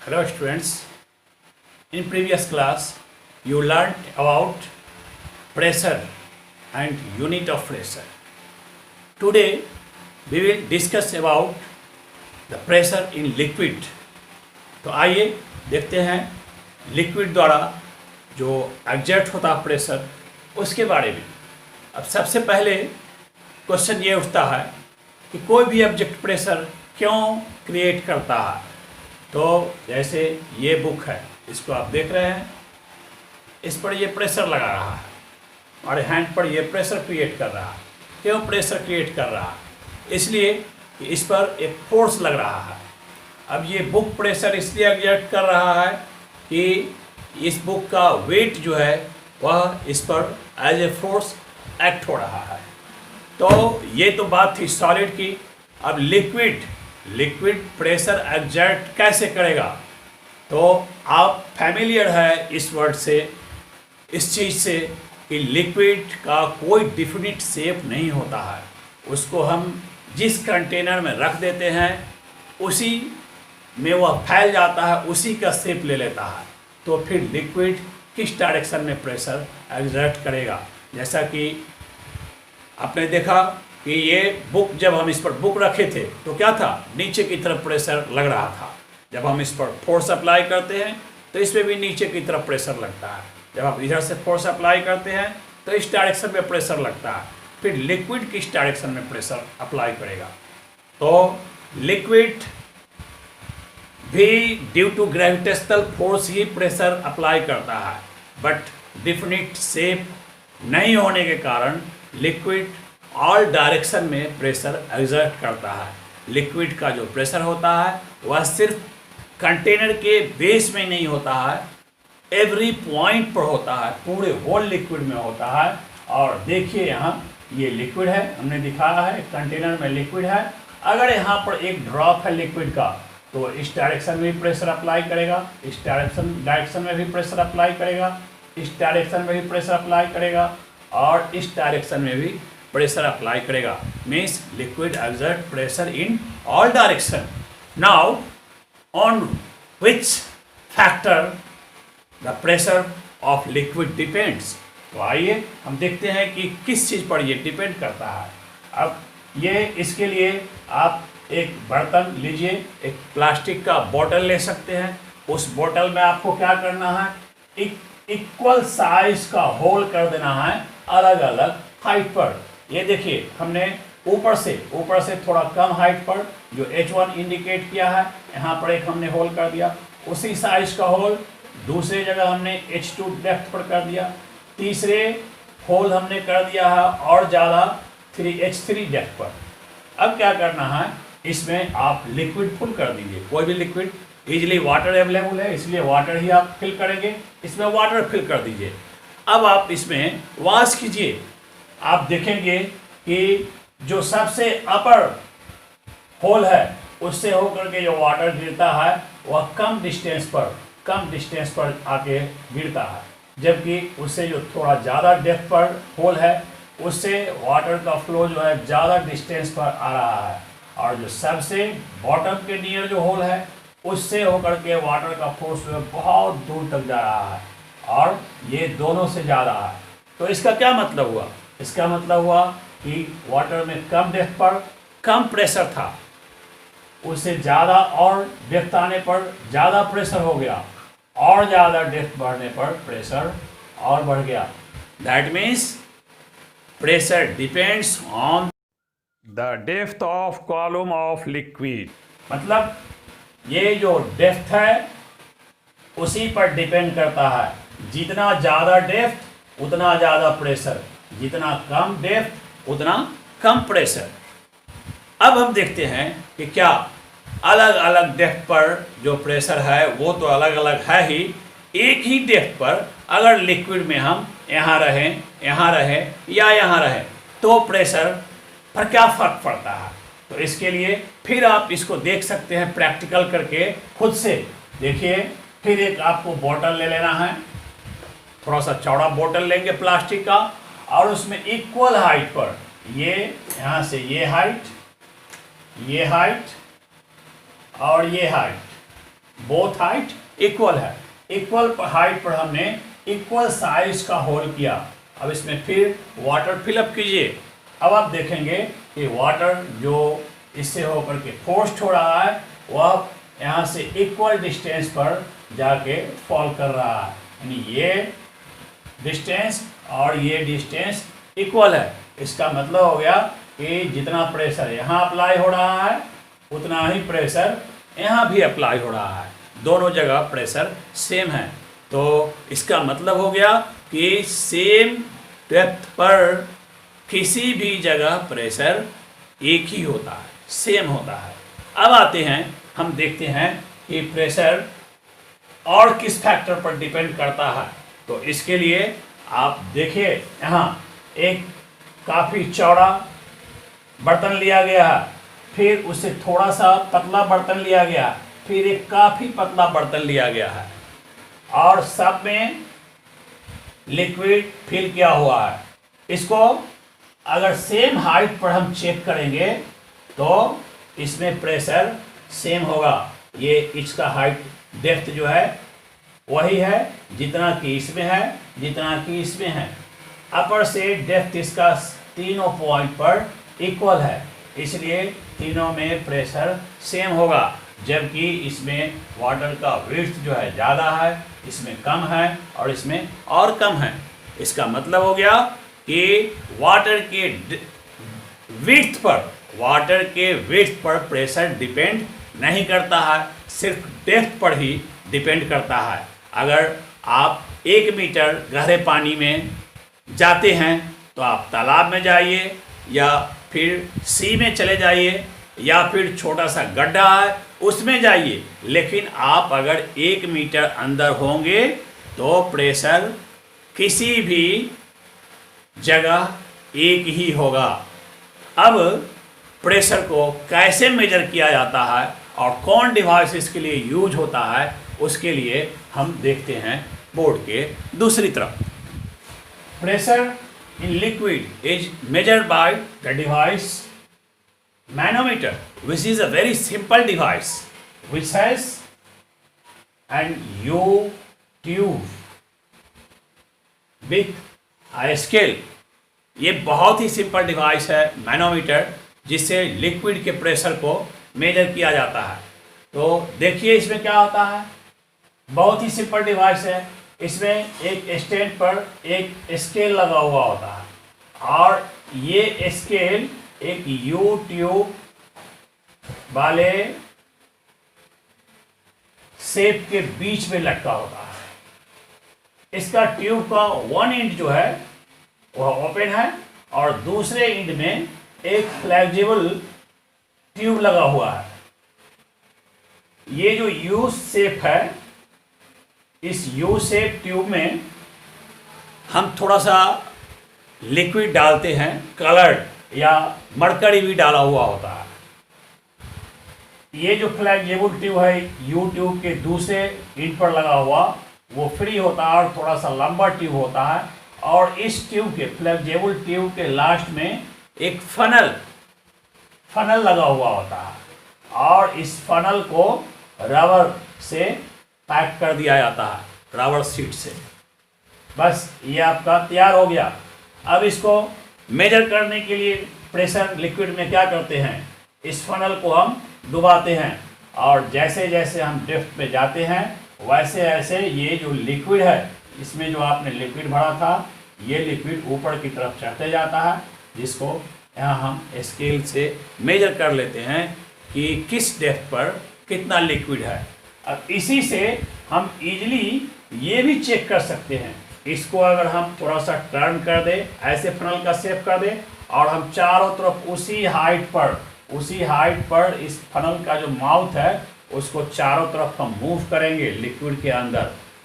Hello students, in previous class you learnt about pressure and unit of pressure. Today we will discuss about the pressure in liquid. तो आइए देखते हैं liquid द्वारा जो exert होता है प्रेशर उसके बारे में। अब सबसे पहले क्वेश्चन ये उठता है कि कोई भी ऑब्जेक्ट प्रेशर क्यों क्रिएट करता है। तो जैसे ये बुक है, इसको आप देख रहे हैं, इस पर ये प्रेशर लगा रहा है, हमारे हैंड पर ये प्रेशर क्रिएट कर रहा है। क्यों प्रेशर क्रिएट कर रहा है? इसलिए कि इस पर एक फोर्स लग रहा है। अब ये बुक प्रेशर इसलिए एग्जर्ट कर रहा है कि इस बुक का वेट जो है वह इस पर एज ए फोर्स एक्ट हो रहा है। तो ये तो बात थी सॉलिड की। अब लिक्विड प्रेशर एग्जर्ट कैसे करेगा? तो आप फैमिलियर है इस वर्ड से, इस चीज़ से कि लिक्विड का कोई डिफिनिट शेप नहीं होता है। उसको हम जिस कंटेनर में रख देते हैं उसी में वह फैल जाता है, उसी का शेप ले लेता है। तो फिर लिक्विड किस डायरेक्शन में प्रेशर एग्जर्ट करेगा? जैसा कि आपने देखा कि ये बुक, जब हम इस पर बुक रखे थे तो क्या था, नीचे की तरफ प्रेशर लग रहा था। जब हम इस पर फोर्स अप्लाई करते हैं तो इसमें भी नीचे की तरफ प्रेशर लगता है। जब आप इधर से फोर्स अप्लाई करते हैं तो इस डायरेक्शन में प्रेशर लगता है। फिर लिक्विड किस डायरेक्शन में प्रेशर अप्लाई करेगा? तो लिक्विड भी ड्यू टू ग्रेविटेशनल फोर्स ही प्रेशर अप्लाई करता है, बट डिफिनिट शेप नहीं होने के कारण लिक्विड ऑल डायरेक्शन में प्रेशर एग्जर्ट करता है। लिक्विड का जो प्रेशर होता है वह सिर्फ कंटेनर के बेस में नहीं होता है, एवरी पॉइंट पर होता है, पूरे होल लिक्विड में होता है। और देखिए यहाँ ये लिक्विड है, हमने दिखाया है कंटेनर में लिक्विड है। अगर यहाँ पर एक ड्रॉप है लिक्विड का तो इस डायरेक्शन में भी प्रेशर अप्लाई करेगा, इस डायरेक्शन में भी प्रेशर अप्लाई करेगा, इस डायरेक्शन में भी प्रेशर अप्लाई करेगा और इस डायरेक्शन में भी प्रेशर अप्लाई करेगा। Means liquid exert pressure in all direction. Now on which factor the pressure of liquid depends. तो आइए हम देखते हैं कि किस चीज़ पर ये डिपेंड करता है। अब ये इसके लिए आप एक बर्तन लीजिए, एक प्लास्टिक का बोतल ले सकते हैं। उस बोतल में आपको क्या करना है, इक्वल साइज का होल कर देना है अलग अलग हाइट पर। ये देखिए हमने ऊपर से थोड़ा कम हाइट पर जो H1 इंडिकेट किया है, यहाँ पर एक हमने होल कर दिया। उसी साइज का होल दूसरे जगह हमने H2 डेप्थ पर कर दिया। तीसरे होल हमने कर दिया है और ज़्यादा H3 डेप्थ पर। अब क्या करना है, इसमें आप लिक्विड फुल कर दीजिए। कोई भी लिक्विड, इजीली वाटर अवेलेबल है इसलिए वाटर ही आप फिल करेंगे, इसमें वाटर फिल कर दीजिए। अब आप इसमें वॉश कीजिए। आप देखेंगे कि जो सबसे अपर होल है उससे होकर के जो वाटर गिरता है वह कम डिस्टेंस पर आके गिरता है, जबकि उससे जो थोड़ा ज़्यादा डेप्थ पर होल है उससे वाटर का फ्लो जो है ज़्यादा डिस्टेंस पर आ रहा है। और जो सबसे बॉटम के नियर जो होल है उससे होकर के वाटर का फोर्स जो है बहुत दूर तक जा रहा है और ये दोनों से ज़्यादा है। तो इसका क्या मतलब हुआ? इसका मतलब हुआ कि वाटर में कम डेप्थ पर कम प्रेशर था, उससे ज़्यादा और डेप्थ आने पर ज़्यादा प्रेशर हो गया और ज़्यादा डेप्थ बढ़ने पर प्रेशर और बढ़ गया। That means pressure depends on the depth of column of liquid. मतलब ये जो डेप्थ है उसी पर डिपेंड करता है। जितना ज़्यादा डेप्थ उतना ज़्यादा प्रेशर, जितना कम डेप्थ उतना कम प्रेशर। अब हम देखते हैं कि क्या अलग अलग डेप्थ पर जो प्रेशर है वो तो अलग अलग है ही। एक ही डेप्थ पर अगर लिक्विड में हम यहाँ रहें या यहाँ रहें तो प्रेशर पर क्या फ़र्क पड़ता है? तो इसके लिए फिर आप इसको देख सकते हैं प्रैक्टिकल करके खुद से। देखिए, फिर एक आपको बोतल ले लेना है, थोड़ा सा चौड़ा बोतल लेंगे प्लास्टिक का और उसमें इक्वल हाइट पर ये यहाँ से ये हाइट और ये हाइट, बोथ हाइट इक्वल है, इक्वल हाइट पर हमने इक्वल साइज का होल किया। अब इसमें फिर वाटर फिलअप कीजिए। अब आप देखेंगे कि वाटर जो इससे होकर के फोर्स्ड हो रहा है वह यहाँ से इक्वल डिस्टेंस पर जाके फॉल कर रहा है, यानी ये डिस्टेंस और ये डिस्टेंस इक्वल है। इसका मतलब हो गया कि जितना प्रेशर यहाँ अप्लाई हो रहा है उतना ही प्रेशर यहाँ भी अप्लाई हो रहा है, दोनों जगह प्रेशर सेम है। तो इसका मतलब हो गया कि सेम डेप्थ पर किसी भी जगह प्रेशर एक ही होता है, सेम होता है। अब आते हैं, हम देखते हैं कि प्रेशर और किस फैक्टर पर डिपेंड करता है। तो इसके लिए आप देखिए, यहाँ एक काफ़ी चौड़ा बर्तन लिया गया है, फिर उससे थोड़ा सा पतला बर्तन लिया गया, फिर एक काफ़ी पतला बर्तन लिया गया है और सब में लिक्विड फिल किया हुआ है। इसको अगर सेम हाइट पर हम चेक करेंगे तो इसमें प्रेशर सेम होगा। ये इसका हाइट डेप्थ जो है वही है जितना कि इसमें है, जितना कि इसमें है। अपर से डेप्थ इसका तीनों पॉइंट पर इक्वल है, इसलिए तीनों में प्रेशर सेम होगा। जबकि इसमें वाटर का विड्थ जो है ज़्यादा है, इसमें कम है और इसमें और कम है। इसका मतलब हो गया कि वाटर के विड्थ पर प्रेशर डिपेंड नहीं करता है, सिर्फ डेप्थ पर ही डिपेंड करता है। अगर आप 1 मीटर गहरे पानी में जाते हैं तो आप तालाब में जाइए या फिर सी में चले जाइए या फिर छोटा सा गड्ढा है उसमें जाइए, लेकिन आप अगर 1 मीटर अंदर होंगे तो प्रेशर किसी भी जगह एक ही होगा। अब प्रेशर को कैसे मेजर किया जाता है और कौन डिवाइस इसके लिए यूज होता है, उसके लिए हम देखते हैं बोर्ड के दूसरी तरफ। Pressure in liquid is measured by the device manometer, which is a very simple device which has an U tube with a scale। ये बहुत ही सिंपल डिवाइस है मैनोमीटर, जिससे लिक्विड के प्रेशर को मेजर किया जाता है। तो देखिए इसमें क्या होता है, बहुत ही सिंपल डिवाइस है। इसमें एक स्टैंड पर एक स्केल लगा हुआ होता है और ये स्केल एक यू ट्यूब वाले शेप के बीच में लटका होता है। इसका ट्यूब का 1 एंड जो है वह ओपन है और दूसरे एंड में एक फ्लेक्सिबल ट्यूब लगा हुआ है। ये जो यू शेप है, इस यू शेप ट्यूब में हम थोड़ा सा लिक्विड डालते हैं, कलर्ड या मरकरी भी डाला हुआ होता है। ये जो फ्लेक्सिबल ट्यूब है यू ट्यूब के दूसरे एंड पर लगा हुआ वो फ्री होता है और थोड़ा सा लंबा ट्यूब होता है, और इस ट्यूब के फ्लेक्सिबल ट्यूब के लास्ट में एक फनल लगा हुआ होता है और इस फनल को रबर से पैक कर दिया जाता है, रबर शीट से। बस ये आपका तैयार हो गया। अब इसको मेजर करने के लिए प्रेशर लिक्विड में क्या करते हैं, इस फनल को हम डुबाते हैं और जैसे जैसे हम डेप्थ पे जाते हैं वैसे ऐसे ये जो लिक्विड है, इसमें जो आपने लिक्विड भरा था, ये लिक्विड ऊपर की तरफ चढ़ते जाता है, जिसको यहाँ हम स्केल से मेजर कर लेते हैं कि किस डेप्थ पर कितना लिक्विड है। अब इसी से हम इजीली ये भी चेक कर सकते हैं। इसको अगर हम थोड़ा सा टर्न कर दें, ऐसे फनल का शेप कर दें और हम चारों तरफ उसी हाइट पर इस फनल का जो माउथ है उसको चारों तरफ हम मूव करेंगे लिक्विड के अंदर,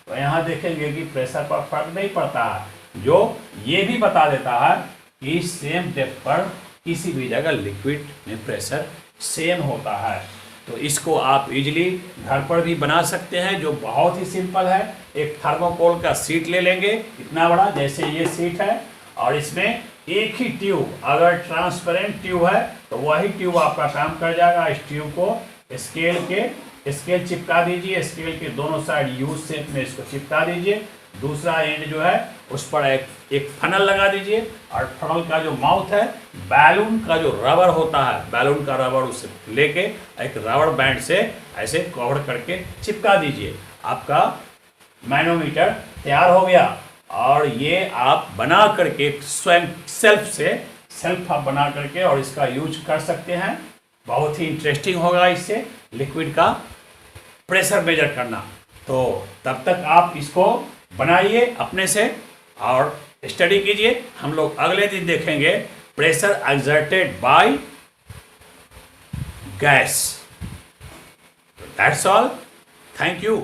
तो यहाँ देखेंगे कि प्रेशर पर फर्क नहीं पड़ता है, जो ये भी बता देता है कि सेम डेप्थ पर किसी भी जगह लिक्विड में प्रेशर सेम होता है। तो इसको आप इजीली घर पर भी बना सकते हैं, जो बहुत ही सिंपल है। एक थर्मोकोल का शीट ले लेंगे इतना बड़ा, जैसे ये शीट है, और इसमें एक ही ट्यूब, अगर ट्रांसपेरेंट ट्यूब है तो वही ट्यूब आपका काम कर जाएगा। इस ट्यूब को स्केल के स्केल चिपका दीजिए, स्केल के दोनों साइड यू शेप में इसको चिपका दीजिए। दूसरा एंड जो है उस पर एक फनल लगा दीजिए और फनल का जो माउथ है बैलून का जो रबर होता है, बैलून का रबर उसे लेके एक रबर बैंड से ऐसे कवर करके चिपका दीजिए। आपका मैनोमीटर तैयार हो गया और ये आप बना करके स्वयं सेल्फ आप बना करके और इसका यूज कर सकते हैं। बहुत ही इंटरेस्टिंग होगा इससे लिक्विड का प्रेशर मेजर करना। तो तब तक आप इसको बनाइए अपने से और स्टडी कीजिए। हम लोग अगले दिन देखेंगे pressure exerted by gas. That's all, thank you.